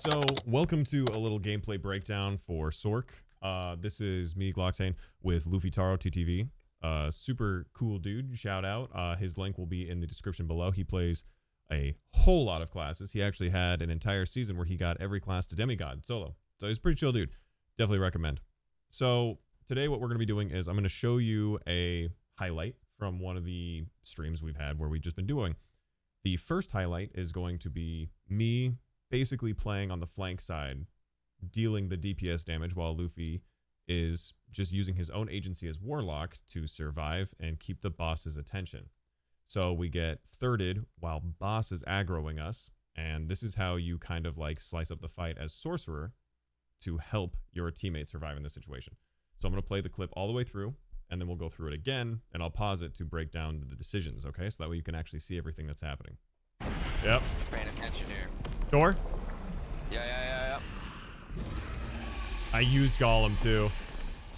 So, welcome to a little gameplay breakdown for Sork. This is me, Glocktane, with Luffy Taro TTV. Super cool dude, shout out. His link will be in the description below. He plays a whole lot of classes. He actually had an entire season where he got every class to demigod solo. So he's a pretty chill dude. Definitely recommend. So today what we're going to be doing is I'm going to show you a highlight from one of the streams we've had where we've just been doing. The first highlight is going to be me basically playing on the flank side, dealing the DPS damage while Luffy is just using his own agency as Warlock to survive and keep the boss's attention. So we get thirded while boss is aggroing us, and this is how you kind of like slice up the fight as Sorcerer to help your teammate survive in this situation. So I'm going to play the clip all the way through, and then we'll go through it again, and I'll pause it to break down the decisions, okay? So that way you can actually see everything that's happening. Yep. Paying attention here. Door? Yeah. I used Golem too.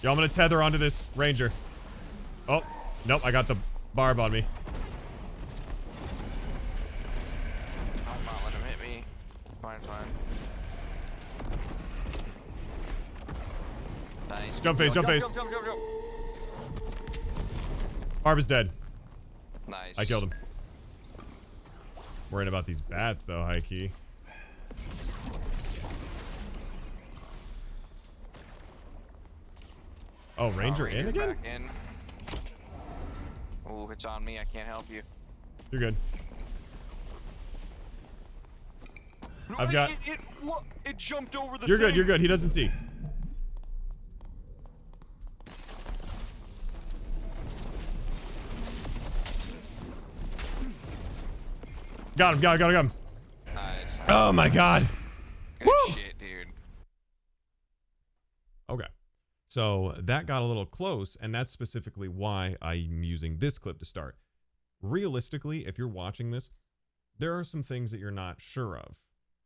Yo, I'm gonna tether onto this Ranger. Oh, nope, I got the barb on me. I'm not letting him hit me. Fine. Nice. Jump phase. Jump. Barb is dead. Nice. I killed him. Worrying about these bats though, high key. Oh, Ranger in again? Back in. Oh, it's on me. I can't help you. You're good. I've got. It jumped over the. You're good. You're good. He doesn't see. Got him. Got him. Nice. Oh my god. Good Woo! shit, dude. Okay. So that got a little close, and that's specifically why I'm using this clip to start. Realistically, if you're watching this, there are some things that you're not sure of.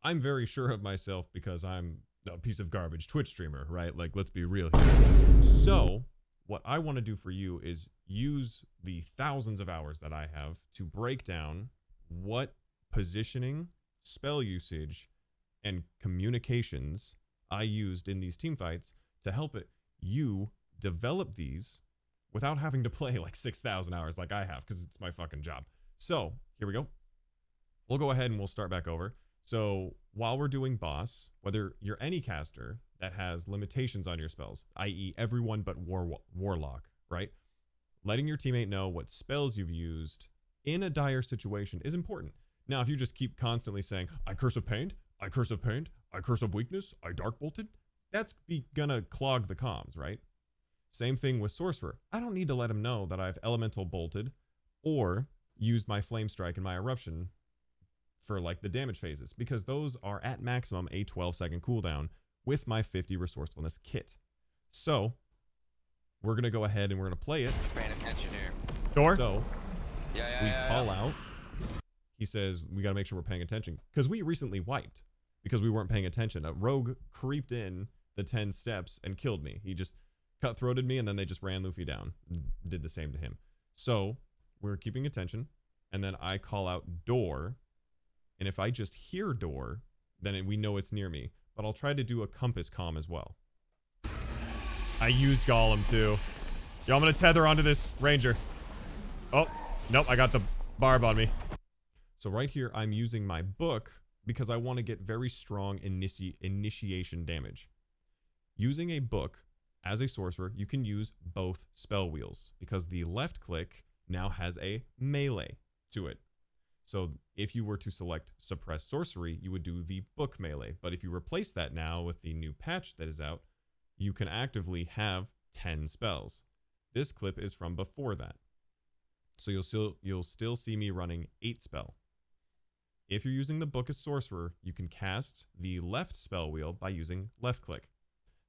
I'm very sure of myself because I'm a piece of garbage Twitch streamer, right? Like, let's be real here. So what I want to do for you is use the thousands of hours that I have to break down what positioning, spell usage, and communications I used in these team fights to help you develop these without having to play like 6,000 hours like I have, because it's my fucking job. So here we go. We'll go ahead and we'll start back over. So while we're doing boss, whether you're any caster that has limitations on your spells, i.e. everyone but Warlock, right? Letting your teammate know what spells you've used in a dire situation is important. Now, if you just keep constantly saying, I curse of pain, I curse of pain, I curse of weakness, I dark bolted, that's gonna clog the comms, right? Same thing with Sorcerer. I don't need to let him know that I've elemental bolted or used my flame strike and my eruption for like the damage phases, because those are at maximum a 12-second cooldown with my 50 resourcefulness kit. So we're gonna go ahead and we're gonna play it. Paying attention here. Door. So we call out. He says we gotta make sure we're paying attention because we recently wiped because we weren't paying attention. A rogue creeped in the 10 steps and killed me. He just cut-throated me, and then they just ran Luffy down. Did the same to him. So we're keeping attention, and then I call out door, and if I just hear door, then we know it's near me. But I'll try to do a compass comm as well. I used Golem too. Yo, I'm gonna tether onto this Ranger. Oh, nope, I got the barb on me. So right here, I'm using my book because I want to get very strong initiation damage. Using a book as a sorcerer, you can use both spell wheels because the left click now has a melee to it. So if you were to select suppress sorcery, you would do the book melee. But if you replace that now with the new patch that is out, you can actively have 10 spells. This clip is from before that. So you'll still see me running 8 spell. If you're using the book as sorcerer, you can cast the left spell wheel by using left click.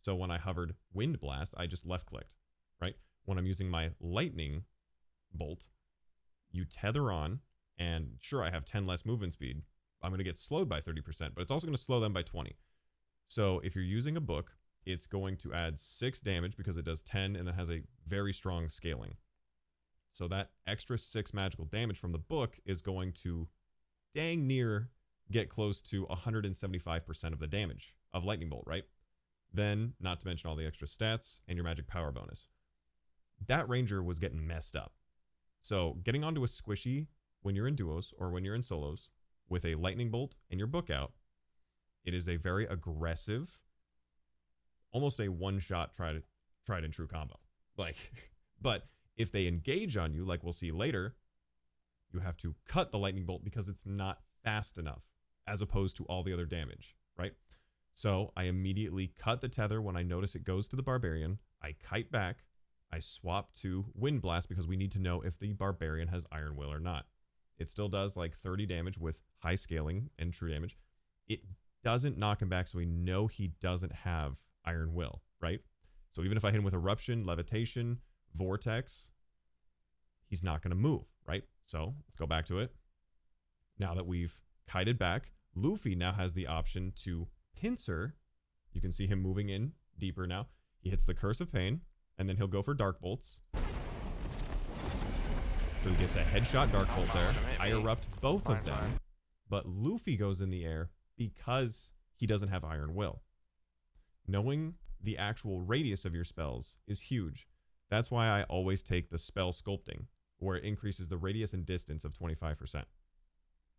So when I hovered Wind Blast, I just left clicked, right? When I'm using my lightning bolt, you tether on, and sure, I have 10 less movement speed. I'm going to get slowed by 30%, but it's also going to slow them by 20. So if you're using a book, it's going to add 6 damage because it does 10 and it has a very strong scaling. So that extra 6 magical damage from the book is going to dang near get close to 175% of the damage of Lightning Bolt, right? Then, not to mention all the extra stats and your magic power bonus. That ranger was getting messed up. So getting onto a squishy when you're in duos or when you're in solos with a Lightning Bolt and your book out, it is a very aggressive, almost a one-shot tried and true combo. Like, but if they engage on you, like we'll see later, you have to cut the Lightning Bolt because it's not fast enough as opposed to all the other damage, right? So I immediately cut the tether when I notice it goes to the Barbarian. I kite back. I swap to Wind Blast because we need to know if the Barbarian has Iron Will or not. It still does like 30 damage with high scaling and true damage. It doesn't knock him back, so we know he doesn't have Iron Will, right? So even if I hit him with Eruption, Levitation, Vortex, he's not going to move, right? So let's go back to it. Now that we've kited back, Luffy now has the option to pincer. You can see him moving in deeper now. He hits the Curse of Pain, and then he'll go for Dark Bolts. So he gets a headshot Dark Bolt there. I erupt both of them, but Luffy goes in the air because he doesn't have Iron Will. Knowing the actual radius of your spells is huge. That's why I always take the spell sculpting, where it increases the radius and distance of 25%.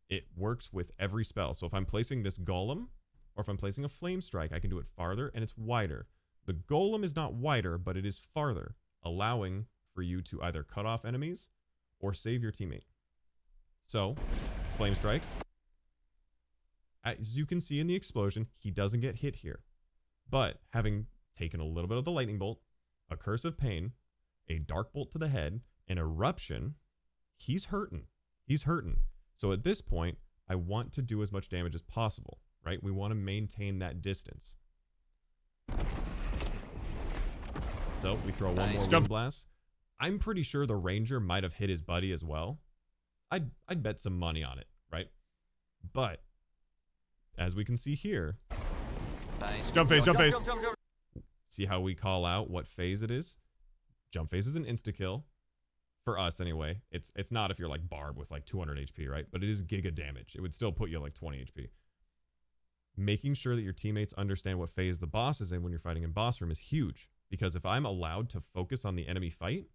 It works with every spell. So if I'm placing this Golem, or if I'm placing a Flame Strike, I can do it farther and it's wider. The Golem is not wider, but it is farther, allowing for you to either cut off enemies or save your teammate. So, Flame Strike. As you can see in the explosion, he doesn't get hit here. But having taken a little bit of the Lightning Bolt, a Curse of Pain, a Dark Bolt to the head, an Eruption, he's hurting. He's hurting. So at this point, I want to do as much damage as possible, right? We want to maintain that distance. So we throw one more Wind Blast. I'm pretty sure the Ranger might have hit his buddy as well. I'd bet some money on it, right? But as we can see here, Nice. Jump phase, jump phase. see how we call out what phase it is? Jump phase is an insta-kill. For us anyway. It's not if you're like Barb with like 200 HP, right? But it is giga damage. It would still put you at like 20 HP. Making sure that your teammates understand what phase the boss is in when you're fighting in boss room is huge. Because if I'm allowed to focus on the enemy fight,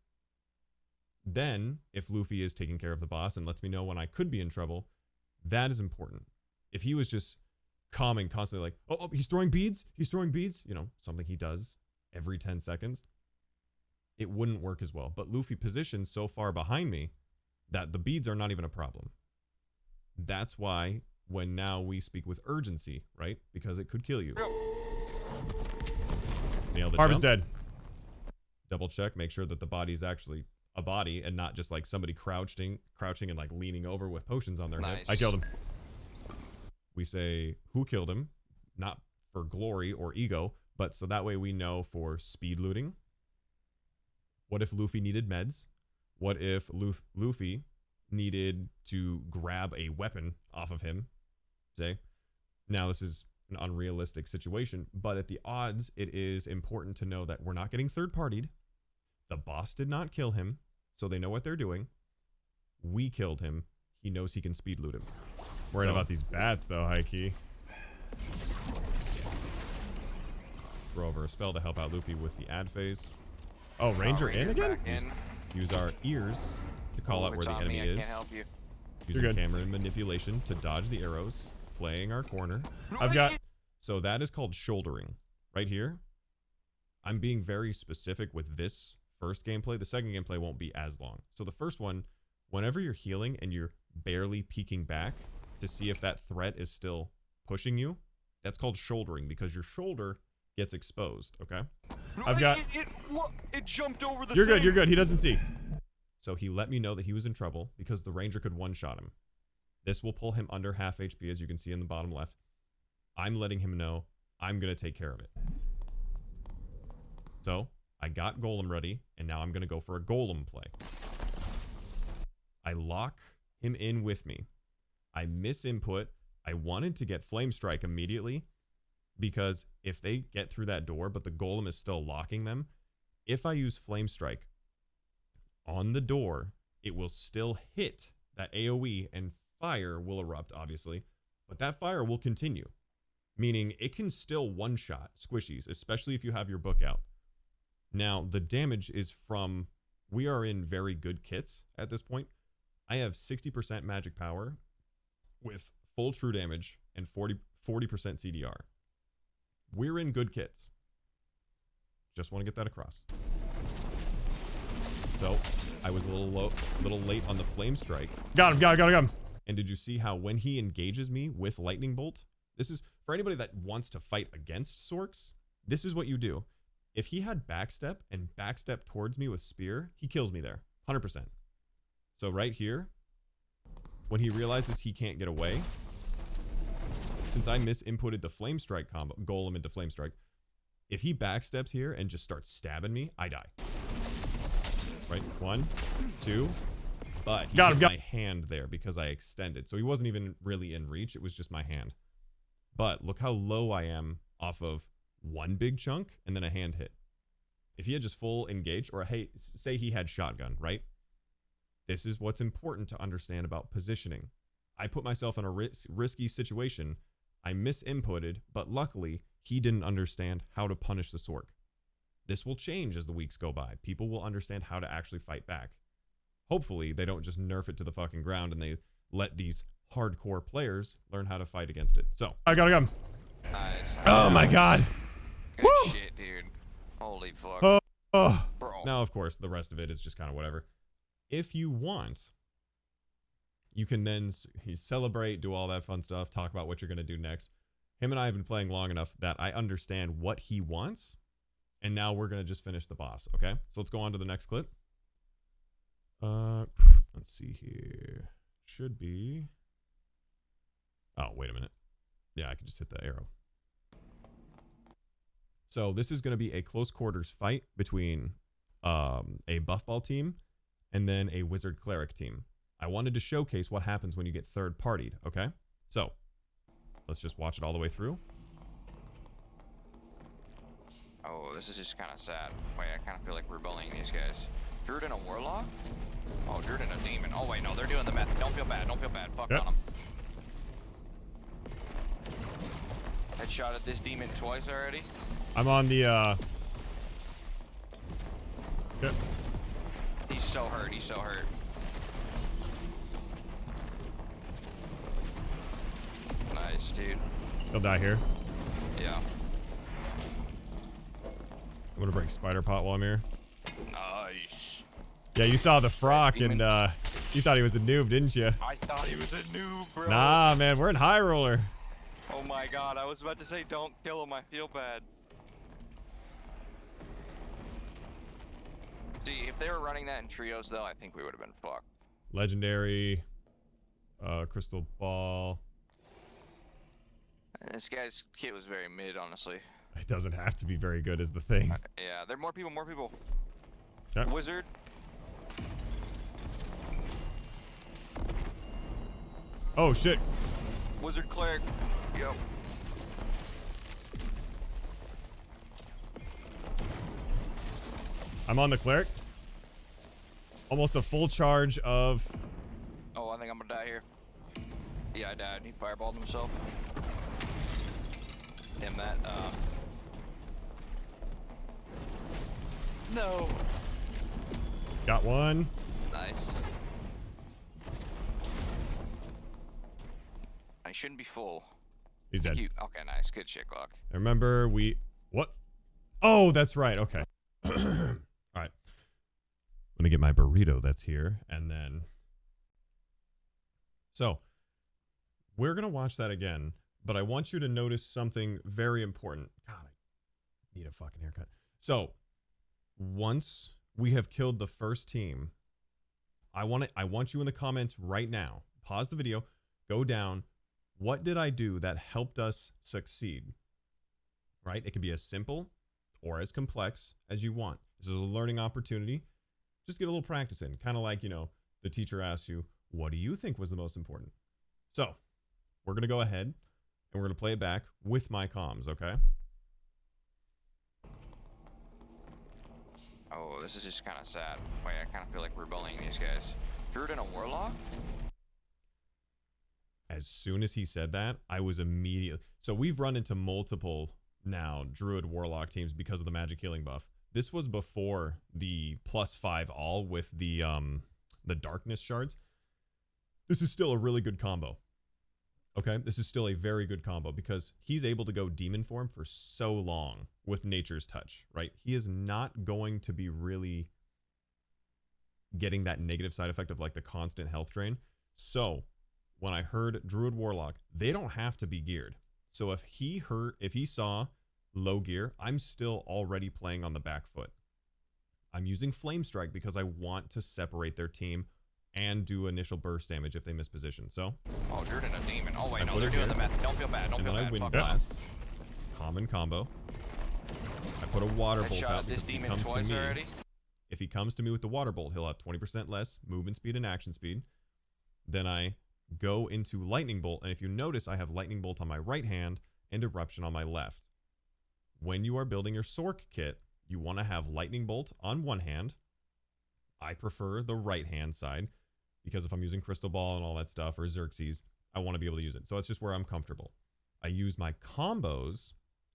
then if Luffy is taking care of the boss and lets me know when I could be in trouble, that is important. If he was just calming constantly like, oh, he's throwing beads, you know, something he does every 10 seconds, it wouldn't work as well. But Luffy positions so far behind me that the beads are not even a problem. That's why when now we speak with urgency, right? Because it could kill you. Nail the Barb is jump. dead. Double check, make sure that the body is actually a body and not just like somebody crouching and like leaning over with potions on their head. I killed him. We say who killed him, not for glory or ego, but so that way we know for speed looting. What if Luffy needed meds? What if Luffy needed to grab a weapon off of him? Say, now this is an unrealistic situation, but at the odds, it is important to know that we're not getting third-partied. The boss did not kill him, so they know what they're doing. We killed him. He knows he can speed loot him. Worried about these bats though, high key. Throw over a spell to help out Luffy with the ad phase. Oh, Ranger in again? Back in. Use our ears to call out where It's the on enemy me. I is. can't help you. Using You're good. camera manipulation to dodge the arrows. Playing our corner. I've got... So that is called shouldering. Right here. I'm being very specific with this first gameplay. The second gameplay won't be as long. So the first one, whenever you're healing and you're barely peeking back to see if that threat is still pushing you, that's called shouldering because your shoulder gets exposed, okay? I've got... It jumped over the You're good, you're good. He doesn't see. So he let me know that he was in trouble because the Ranger could one-shot him. This will pull him under half HP, as you can see in the bottom left. I'm letting him know I'm going to take care of it. So I got Golem ready, and now I'm going to go for a Golem play. I lock him in with me. I miss input. I wanted to get Flame Strike immediately because if they get through that door, but the Golem is still locking them, if I use Flame Strike on the door, it will still hit that AoE and fire will erupt, obviously, but that fire will continue, meaning it can still one-shot squishies, especially if you have your book out. Now, the damage is from, we are in very good kits at this point. I have 60% magic power with full true damage and 40% CDR. We're in good kits. Just want to get that across. So, I was a little late on the flame strike. Got him. And did you see how when he engages me with lightning bolt, this is for anybody that wants to fight against Sorks, this is what you do. If he had backstep and backstep towards me with spear, he kills me there, 100%. So right here, when he realizes he can't get away, since I misinputted the flame strike combo, golem into flame strike, if he backsteps here and just starts stabbing me, I die. Right, 1, 2, but he hit my hand there because I extended. So he wasn't even really in reach, it was just my hand. But look how low I am off of one big chunk and then a hand hit. If he had just full engage, or hey, say he had shotgun, right? This is what's important to understand about positioning. I put myself in a risky situation. I misinputted, but luckily he didn't understand how to punish the Sork. This will change as the weeks go by. People will understand how to actually fight back. Hopefully they don't just nerf it to the fucking ground and they let these hardcore players learn how to fight against it. So I got him. Nice. Oh my god. Good Woo! shit, dude. Holy fuck. Oh. Bro. now, of course, the rest of it is just kind of whatever. If you want, you can then celebrate, do all that fun stuff, talk about what you're going to do next. Him and I have been playing long enough that I understand what he wants. And now we're going to just finish the boss, okay? So let's go on to the next clip. Let's see here. Should be... Oh, wait a minute. Yeah, I can just hit the arrow. So this is going to be a close quarters fight between a buffball team and then a wizard cleric team. I wanted to showcase what happens when you get third partied, okay? So let's just watch it all the way through. Oh, this is just kind of sad. Wait, I kind of feel like we're bullying these guys. Druid and a warlock? Oh, Druid and a demon. Oh, wait, no, they're doing the method. Don't feel bad. Don't feel bad. Fuck on them. Headshot at this demon twice already. I'm on the Yep. He's so hurt. He's so hurt. Nice, dude. He'll die here. Yeah. I'm gonna break spider pot while I'm here. Nice. Yeah, you saw the frock and you thought he was a noob, didn't you? I thought he was a noob, bro. Nah, man, we're in high roller. Oh my god, I was about to say don't kill him. I feel bad. See, if they were running that in trios, though, I think we would have been fucked. Legendary, crystal ball. This guy's kit was very mid, honestly. It doesn't have to be very good, is the thing. Yeah, there are more people, more people. Okay. Wizard. Oh shit. Wizard cleric. Yep. I'm on the cleric. Almost a full charge of... Oh, I think I'm gonna die here. Yeah, I died. He fireballed himself. Damn that, No. Got one. Nice. I shouldn't be full. He's dead. Okay, nice. Good shit, Glock. Remember, what? Oh, that's right. Okay. All right. Let me get my burrito that's here, and then... So, we're going to watch that again, but I want you to notice something very important. God, I need a fucking haircut. So, once we have killed the first team, I want you in the comments right now. Pause the video, go down. What did I do that helped us succeed? Right? It can be as simple or as complex as you want. This is a learning opportunity. Just get a little practice in. Kind of like, you know, the teacher asks you, what do you think was the most important? So, we're going to go ahead and we're going to play it back with my comms, okay? Oh, this is just kind of sad. Wait, I kind of feel like we're bullying these guys. Druid and a warlock? As soon as he said that, I was immediately... So we've run into multiple now Druid Warlock teams because of the magic healing buff. This was before the +5 all with the darkness shards. This is still a really good combo. Okay, this is still a very good combo because he's able to go demon form for so long with Nature's Touch, right? He is not going to be really getting that negative side effect of like the constant health drain. So when I heard Druid Warlock, they don't have to be geared. So if he saw low gear, I'm still already playing on the back foot. I'm using Flame Strike because I want to separate their team and do initial burst damage if they miss position. So, oh, Druid and a demon. Oh wait, I no, put they're it doing here, the meth. Don't feel bad. Don't and feel then bad. I Wind Fuck. Blast. Common combo. I put a Water I Bolt shot out at this because if he demon comes to twice me, already. if he comes to me with the Water Bolt, he'll have 20% less movement speed and action speed. Then I go into Lightning Bolt, and if you notice, I have Lightning Bolt on my right hand and Eruption on my left. When you are building your Sork kit, you want to have Lightning Bolt on one hand. I prefer the right hand side because if I'm using Crystal Ball and all that stuff, or Xerxes, I want to be able to use it. So it's just where I'm comfortable. I use my combos.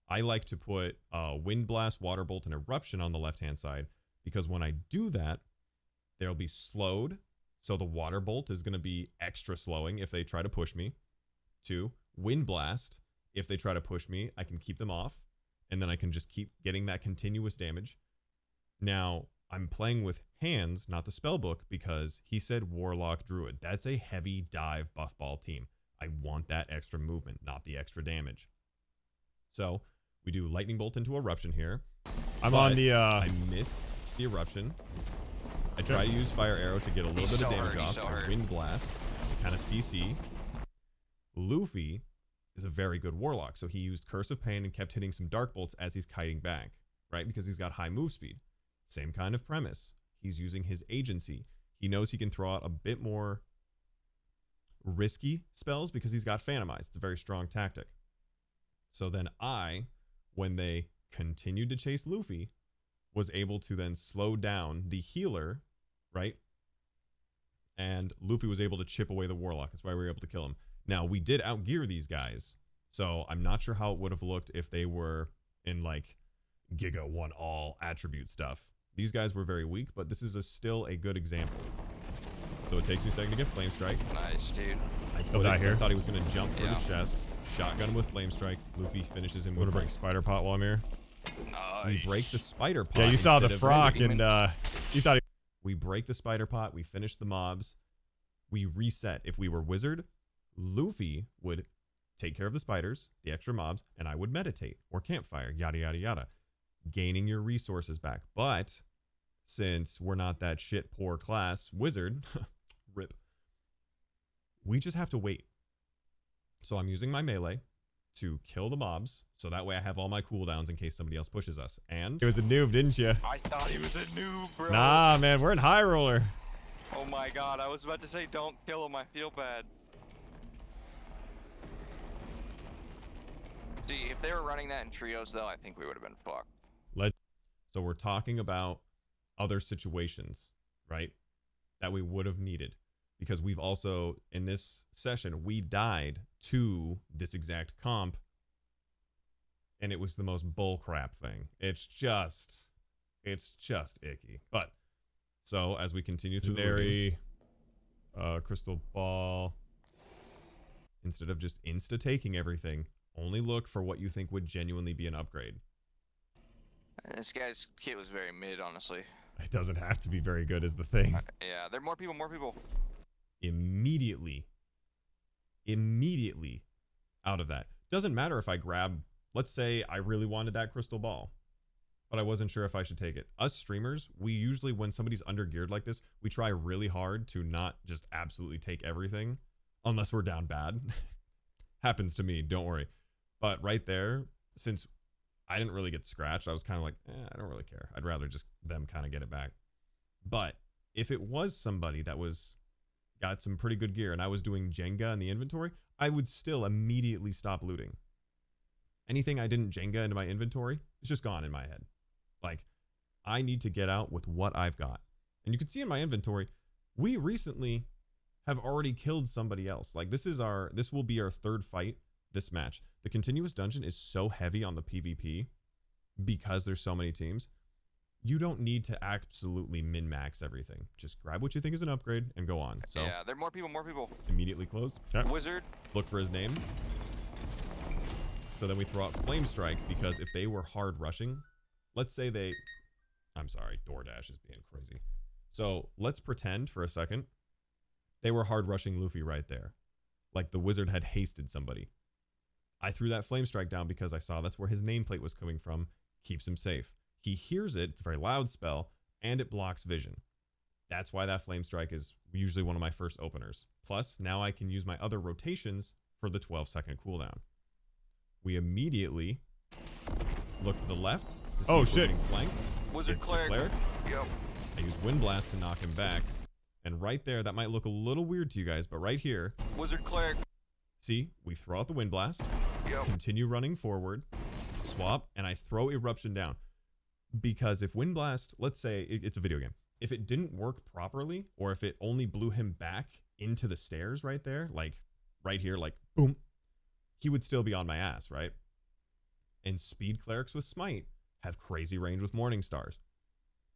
I like to put Wind Blast, Water Bolt, and Eruption on the left-hand side because when I do that, they'll be slowed. So the Water Bolt is going to be extra slowing if they try to push me. 2, Wind Blast. If they try to push me, I can keep them off. And then I can just keep getting that continuous damage. Now, I'm playing with hands, not the spellbook, because he said Warlock Druid. That's a heavy dive buff ball team. I want that extra movement, not the extra damage. So we do Lightning Bolt into Eruption here. I'm on the... I miss the Eruption. I try to use Fire Arrow to get a little bit of damage off. Wind Blast to kind of CC. Luffy is a very good Warlock, so he used Curse of Pain and kept hitting some Dark Bolts as he's kiting back, right? Because he's got high move speed. Same kind of premise. He's using his agency. He knows he can throw out a bit more risky spells because he's got Phantomized. It's a very strong tactic. So then I, when they continued to chase Luffy, was able to then slow down the healer, right? And Luffy was able to chip away the Warlock. That's why we were able to kill him. Now, we did outgear these guys, so I'm not sure how it would have looked if they were in, like, Giga 1 all attribute stuff. These guys were very weak, but this is still a good example. So it takes me a second to get Flame Strike. Nice, dude. I thought he was going to jump for the chest. Shotgun him with Flame Strike. Luffy finishes him with... I'm gonna break Spider Pot while I'm here. Nice. We break the Spider Pot. Yeah, you saw the instead of Frock raiding. and you thought... We break the Spider Pot. We finish the mobs. We reset. If we were Wizard, Luffy would take care of the spiders, the extra mobs, and I would meditate or campfire, yada, yada, yada, gaining your resources back. But since we're not that shit poor class Wizard, rip, we just have to wait. So I'm using my melee to kill the mobs, so that way I have all my cooldowns in case somebody else pushes us. And It was a noob, didn't you? I thought he was a noob, bro. Nah, man, we're in High Roller. Oh my god, I was about to say don't kill him, I feel bad. See, if they were running that in trios though, I think we would have been fucked. So we're talking about other situations, right, that we would have needed. Because we've also, in this session, we died to this exact comp. And it was the most bullcrap thing. It's just icky. But, so as we continue through the looting, Crystal Ball, instead of just insta-taking everything, only look for what you think would genuinely be an upgrade. This guy's kit was very mid, honestly. It doesn't have to be very good is the thing. Yeah, there are more people, more people. Immediately out of that. Doesn't matter if I grab, let's say I really wanted that crystal ball, but I wasn't sure if I should take it. Us streamers, we usually, when somebody's under geared like this, we try really hard to not just absolutely take everything unless we're down bad. Happens to me, don't worry. But right there, since I didn't really get scratched, I was kind of like, I don't really care. I'd rather just them kind of get it back. But if it was somebody that was got some pretty good gear and I was doing Jenga in the inventory, I would still immediately stop looting. Anything I didn't Jenga into my inventory is just gone in my head. Like, I need to get out with what I've got. And you can see in my inventory, we recently have already killed somebody else. Like this will be our third fight this match. The continuous dungeon is so heavy on the PvP because there's so many teams. You don't need to absolutely min-max everything. Just grab what you think is an upgrade and go on. So yeah, there are more people, more people. immediately close. Okay. Wizard. Look for his name. So then we throw out Flame Strike because if they were hard rushing, let's say I'm sorry, DoorDash is being crazy. So let's pretend for a second they were hard rushing Luffy right there. Like the wizard had hasted somebody. I threw that Flame Strike down because I saw that's where his nameplate was coming from. Keeps him safe. He hears it. It's a very loud spell and it blocks vision. That's why that Flame Strike is usually one of my first openers. Plus, now I can use my other rotations for the 12-second cooldown. We immediately look to the left to see Oh, if we're shit. getting flanked. Wizard It's the cleric. cleric. Yep. I use Wind Blast to knock him back. And right there, that might look a little weird to you guys, but right here, Wizard cleric. see, we throw out the Wind Blast, Yep. continue running forward, swap, and I throw Eruption down. Because if Wind Blast, let's say it's a video game, if it didn't work properly, or if it only blew him back into the stairs right there, like right here, like boom, he would still be on my ass, right? And speed clerics with Smite have crazy range with Morning Stars.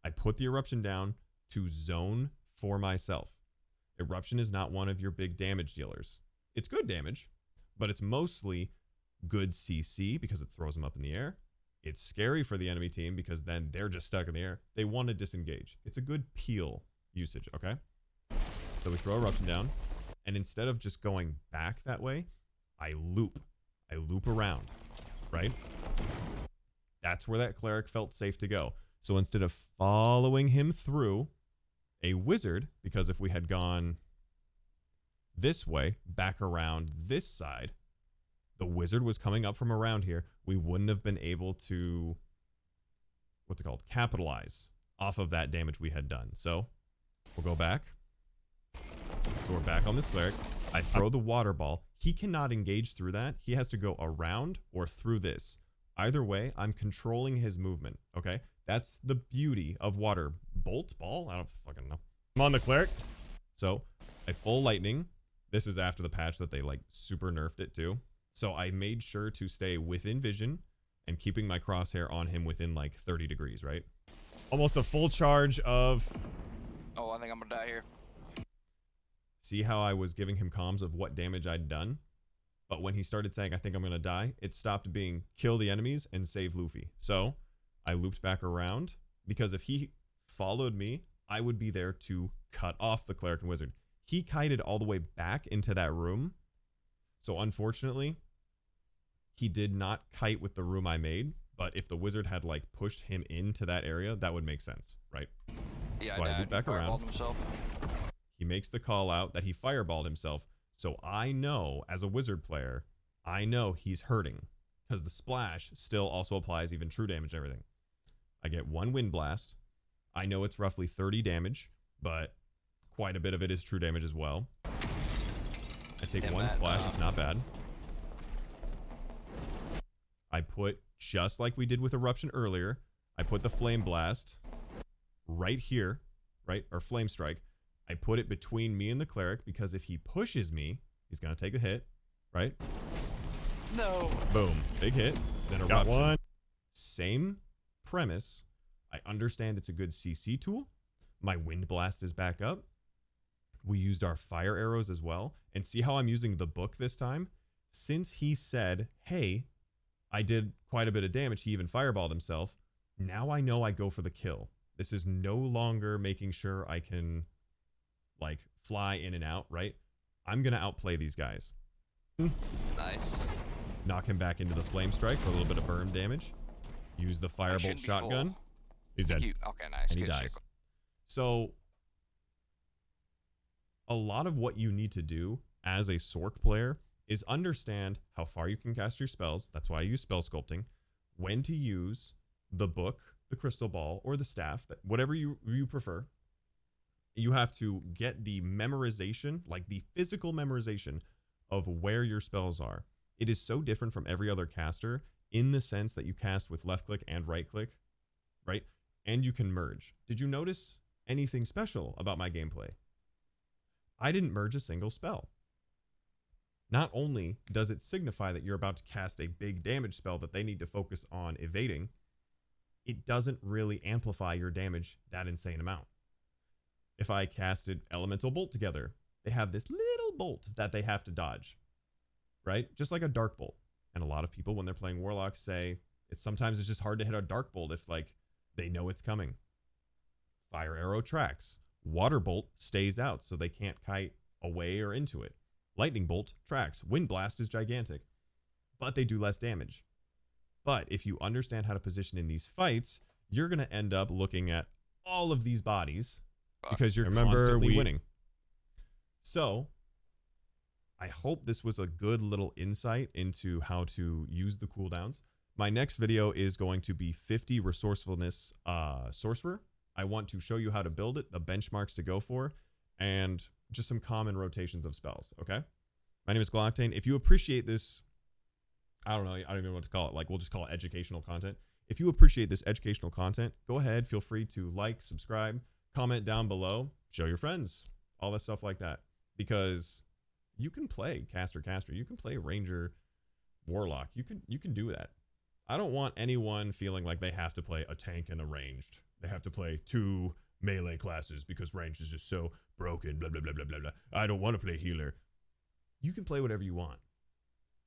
I put the Eruption down to zone for myself. Eruption is not one of your big damage dealers. It's good damage, but it's mostly good CC because it throws them up in the air. It's scary for the enemy team because then they're just stuck in the air. They want to disengage. It's a good peel usage, okay? So we throw Eruption down, and instead of just going back that way, I loop around, right? That's where that cleric felt safe to go. So instead of following him through, a wizard, because if we had gone this way, back around this side, the wizard was coming up from around here, we wouldn't have been able to, what's it called, capitalize off of that damage we had done. So we'll go back. So we're back on this cleric. I throw the water ball. He cannot engage through that. He has to go around or through this. Either way, I'm controlling his movement, okay? That's the beauty of water. Bolt? Ball? I don't fucking know. I'm on the cleric. So I full lightning. This is after the patch that they like super nerfed it too. So I made sure to stay within vision and keeping my crosshair on him within like 30 degrees, right? Almost a full charge of... Oh, I think I'm gonna die here. See how I was giving him comms of what damage I'd done? But when he started saying, I think I'm going to die, it stopped being kill the enemies and save Luffy. So I looped back around because if he followed me, I would be there to cut off the cleric and wizard. He kited all the way back into that room. So unfortunately, he did not kite with the room I made. But if the wizard had like pushed him into that area, that would make sense, right? Yeah, So I died. loop back Fireballed around. himself. He makes the call out that he fireballed himself. So I know, as a wizard player, I know he's hurting because the splash still also applies even true damage and everything. I get one wind blast. I know it's roughly 30 damage, but quite a bit of it is true damage as well. I take And one that, splash. It's not bad. I put, just like we did with Eruption earlier, I put the Flame Blast right here, right? Or Flame Strike. I put it between me and the cleric because if he pushes me, he's going to take a hit, right? No. Boom. Big hit. Then Got Eruption. one. Same premise. I understand it's a good CC tool. My Wind Blast is back up. We used our fire arrows as well. And see how I'm using the book this time? Since he said, hey, I did quite a bit of damage, he even fireballed himself. Now I know I go for the kill. This is no longer making sure I can like fly in and out, right? I'm going to outplay these guys. Nice. Knock him back into the Flame Strike for a little bit of burn damage. Use the Firebolt shouldn't be shotgun. full. He's dead. Cute. Okay, nice. And he Good dies. shit. So a lot of what you need to do as a Sorc player is understand how far you can cast your spells. That's why I use spell sculpting. When to use the book, the crystal ball, or the staff, whatever you prefer. You have to get the memorization, like the physical memorization of where your spells are. It is so different from every other caster in the sense that you cast with left click and right click, right? And you can merge. Did you notice anything special about my gameplay? I didn't merge a single spell. Not only does it signify that you're about to cast a big damage spell that they need to focus on evading, it doesn't really amplify your damage that insane amount. If I casted Elemental Bolt together, they have this little bolt that they have to dodge, right? Just like a Dark Bolt. And a lot of people, when they're playing Warlock, say sometimes it's just hard to hit a Dark Bolt if like they know it's coming. Fire Arrow tracks. Water Bolt stays out, so they can't kite away or into it. Lightning Bolt tracks. Wind Blast is gigantic, but they do less damage. But if you understand how to position in these fights, you're going to end up looking at all of these bodies because you're constantly winning. So I hope this was a good little insight into how to use the cooldowns. My next video is going to be 50 Resourcefulness Sorcerer. I want to show you how to build it, the benchmarks to go for, and just some common rotations of spells, okay? My name is Glocktane. If you appreciate this, I don't even know what to call it. Like, we'll just call it educational content. If you appreciate this educational content, go ahead, feel free to like, subscribe, comment down below, show your friends, all that stuff like that. Because you can play caster, you can play ranger, warlock. You can do that. I don't want anyone feeling like they have to play a tank and a ranged. They have to play 2 melee classes because ranged is just so broken, blah, blah, blah, blah, blah, blah. I don't want to play healer. You can play whatever you want.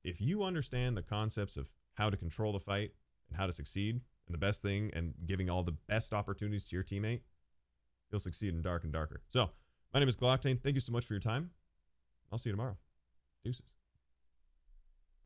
If you understand the concepts of how to control the fight and how to succeed, and the best thing, and giving all the best opportunities to your teammate, you'll succeed in Dark and Darker. So, my name is Glocktane. Thank you so much for your time. I'll see you tomorrow. Deuces.